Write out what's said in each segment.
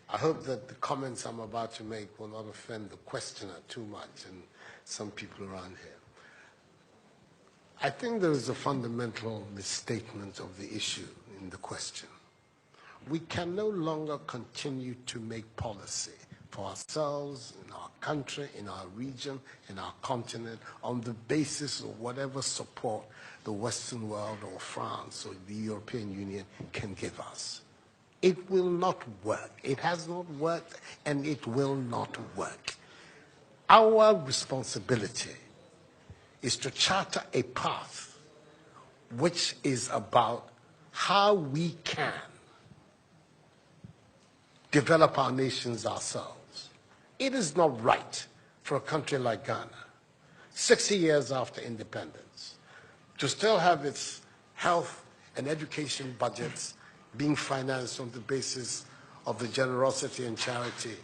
I hope that the comments I'm about to make will not offend the questioner too much and some people around here. I think there is a fundamental misstatement of the issue in the question. We can no longer continue to make policy for ourselves, in our country, in our region, in our continent, on the basis of whatever support the Western world or France or the European Union can give us. It will not work. It has not worked, and it will not work. Our responsibility is to charter a path which is about how we can develop our nations ourselves. It is not right for a country like Ghana, 60 years after independence, to still have its health and education budgets being financed on the basis of the generosity and charity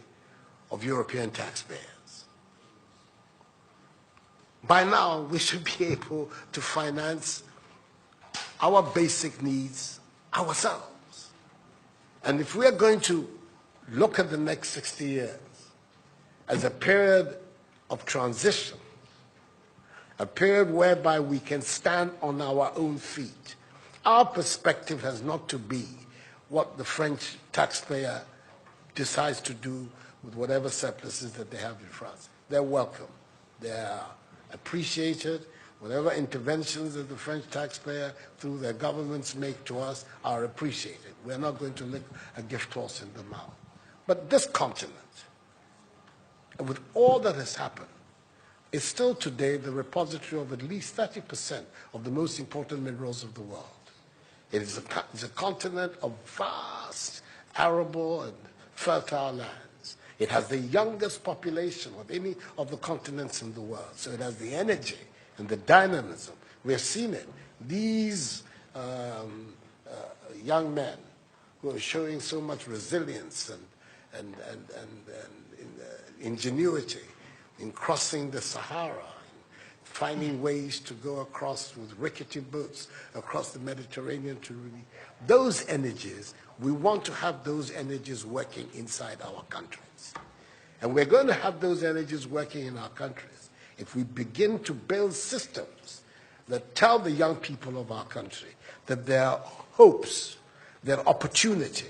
of European taxpayers. By now, we should be able to finance our basic needs ourselves. And if we are going to look at the next 60 years as a period of transition, a period whereby we can stand on our own feet, our perspective has not to be what the French taxpayer decides to do with whatever surpluses that they have in France. They're welcome. They're appreciated. Whatever interventions that the French taxpayer through their governments make to us are appreciated. We're not going to lick a gift horse in the mouth. But this continent, with all that has happened, is still today the repository of at least 30% of the most important minerals of the world. It's a continent of vast, arable and fertile lands. It has the youngest population of any of the continents in the world. So it has the energy and the dynamism. We have seen it. These young men who are showing so much resilience and ingenuity in crossing the Sahara, finding ways to go across with rickety boats across the Mediterranean to really, those energies, we want to have those energies working inside our countries. And we're going to have those energies working in our countries if we begin to build systems that tell the young people of our country that their hopes, their opportunity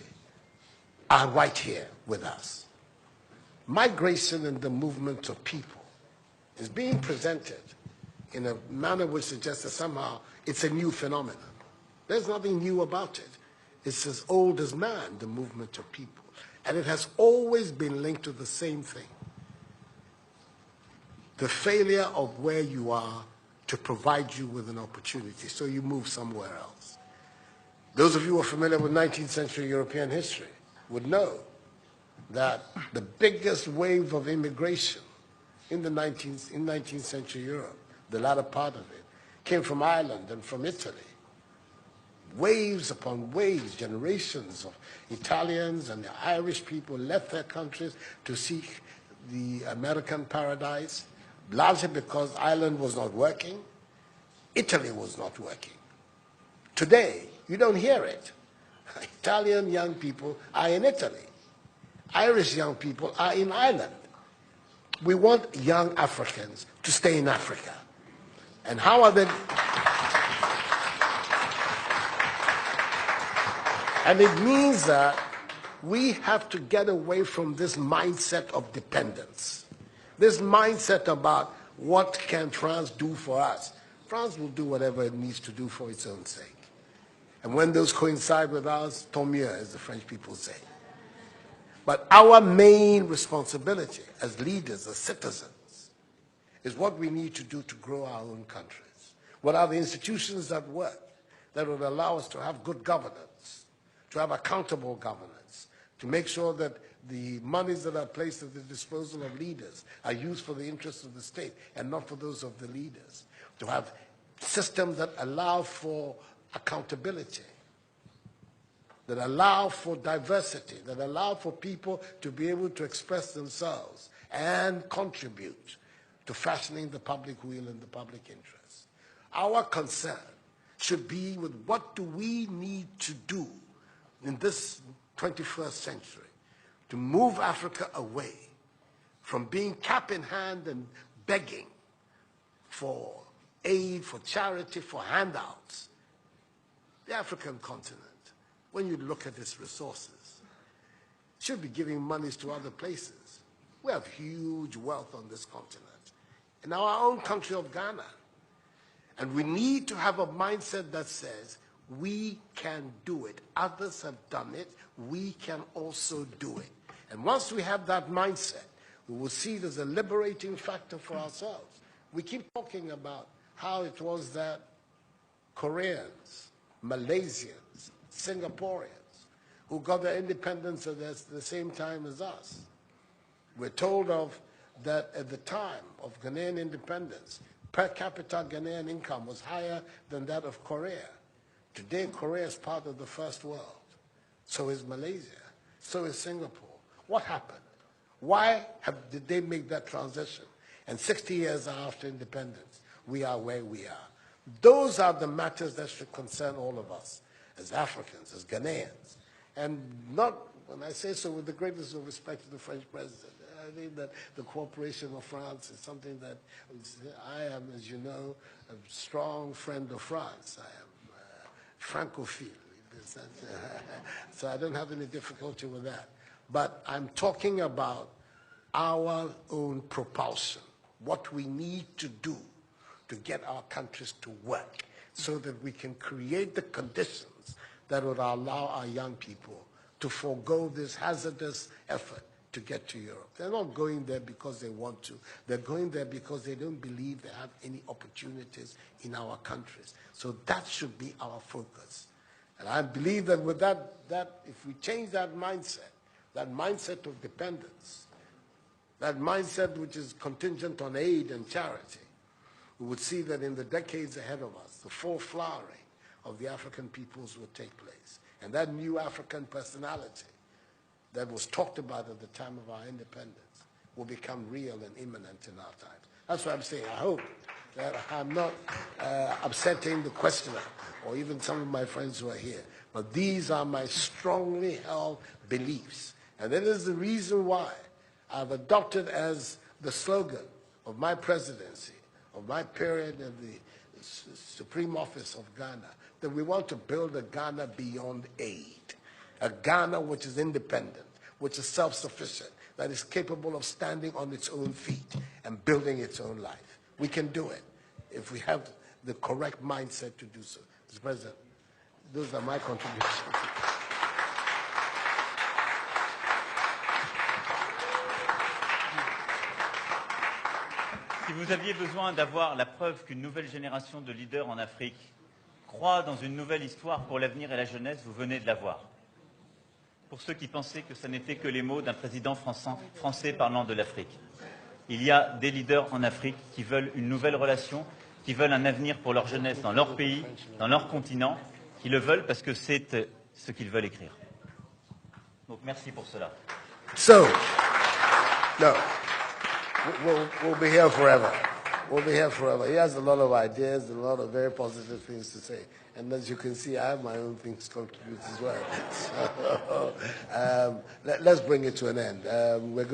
are right here with us. Migration and the movement of people is being presented in a manner which suggests that somehow it's a new phenomenon. There's nothing new about it. It's as old as man, the movement of people. And it has always been linked to the same thing. The failure of where you are to provide you with an opportunity, so you move somewhere else. Those of you who are familiar with 19th century European history would know that the biggest wave of immigration in 19th century Europe, the latter part of it, came from Ireland and from Italy. Waves upon waves, generations of Italians and the Irish people left their countries to seek the American paradise, largely because Ireland was not working, Italy was not working. Today, you don't hear it. Italian young people are in Italy. Irish young people are in Ireland. We want young Africans to stay in Africa. And how are they? And it means that we have to get away from this mindset of dependence. This mindset about what can France do for us. France will do whatever it needs to do for its own sake. And when those coincide with ours, tant mieux, as the French people say. But our main responsibility as leaders, as citizens, is what we need to do to grow our own countries. What are the institutions that work, that would allow us to have good governance, to have accountable governance, to make sure that the monies that are placed at the disposal of leaders are used for the interests of the state and not for those of the leaders, to have systems that allow for accountability, that allow for diversity, that allow for people to be able to express themselves and contribute to fashioning the public will and the public interest. Our concern should be with what do we need to do in this 21st century to move Africa away from being cap in hand and begging for aid, for charity, for handouts. The African continent, when you look at its resources, should be giving monies to other places. We have huge wealth on this continent, in our own country of Ghana. And we need to have a mindset that says, we can do it. Others have done it. We can also do it. And once we have that mindset, we will see it as a liberating factor for ourselves. We keep talking about how it was that Koreans, Malaysians, Singaporeans, who got their independence at the same time as us. We're told of that at the time of Ghanaian independence, per capita Ghanaian income was higher than that of Korea. Today, Korea is part of the first world. So is Malaysia. So is Singapore. What happened? Why did they make that transition? And 60 years after independence, we are where we are. Those are the matters that should concern all of us as Africans, as Ghanaians. And not, when I say so with the greatest of respect to the French president, I think that the cooperation of France is something that I am, as you know, a strong friend of France. I am Francophile, so I don't have any difficulty with that. But I'm talking about our own propulsion, what we need to do to get our countries to work so that we can create the conditions that would allow our young people to forego this hazardous effort to get to Europe. They're not going there because they want to. They're going there because they don't believe they have any opportunities in our countries. So that should be our focus. And I believe that with that if we change that mindset of dependence, that mindset which is contingent on aid and charity, we would see that in the decades ahead of us, the full flowering of the African peoples would take place. And that new African personality that was talked about at the time of our independence will become real and imminent in our times. That's what I'm saying. I hope that I'm not upsetting the questioner or even some of my friends who are here. But these are my strongly held beliefs. And that is the reason why I've adopted as the slogan of my presidency, of my period in the Supreme Office of Ghana, that we want to build a Ghana beyond aid. A Ghana which is independent, which is self-sufficient, that is capable of standing on its own feet and building its own life. We can do it if we have the correct mindset to do so. Mr. President, those are my contributions. Si vous aviez besoin d'avoir la preuve qu'une nouvelle génération de leaders en Afrique croit dans une nouvelle histoire pour l'avenir et la jeunesse, vous venez de l'avoir. Pour ceux qui pensaient que ce n'était que les mots d'un président français parlant de l'Afrique. Il y a des leaders en Afrique qui veulent une nouvelle relation, qui veulent un avenir pour leur jeunesse dans leur pays, dans leur continent, qui le veulent parce que c'est ce qu'ils veulent écrire. Donc merci pour cela. So, no, we'll be here forever. We'll be here forever. He has a lot of ideas, a lot of very positive things to say. And as you can see, I have my own things to contribute as well. So, let's bring it to an end. We're going